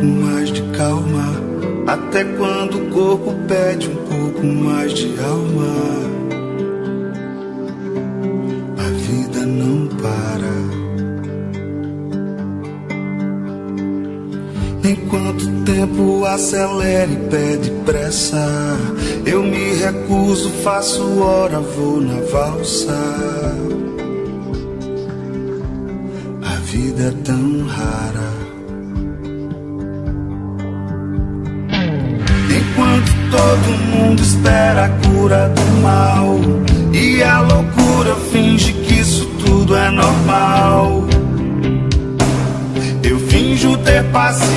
mais de calma, até quando o corpo pede um pouco mais de alma. A vida não para. Enquanto o tempo acelera e pede pressa, eu me recuso, faço hora, vou na valsa. A vida é tão rara. Enquanto todo mundo espera a cura do mal e a loucura finge que isso tudo é normal, eu finjo ter paciência.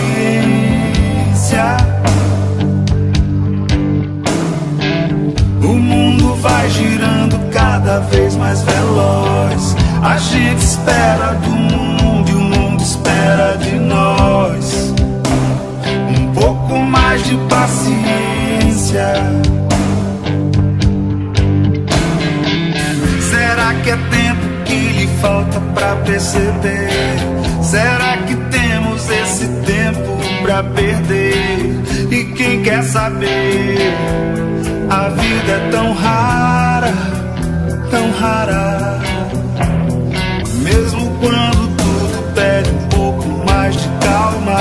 O mundo vai girando cada vez mais veloz. A gente espera do mundo e o mundo espera de nós. Um pouco mais de paciência. Será que é tempo que lhe falta pra perceber? Será que temos esse tempo pra perder? E quem quer saber? A vida é tão rara, tão rara. Mesmo quando tudo pede um pouco mais de calma,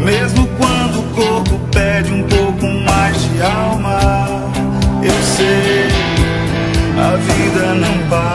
mesmo quando o corpo pede um pouco mais de alma, eu sei, a vida não para.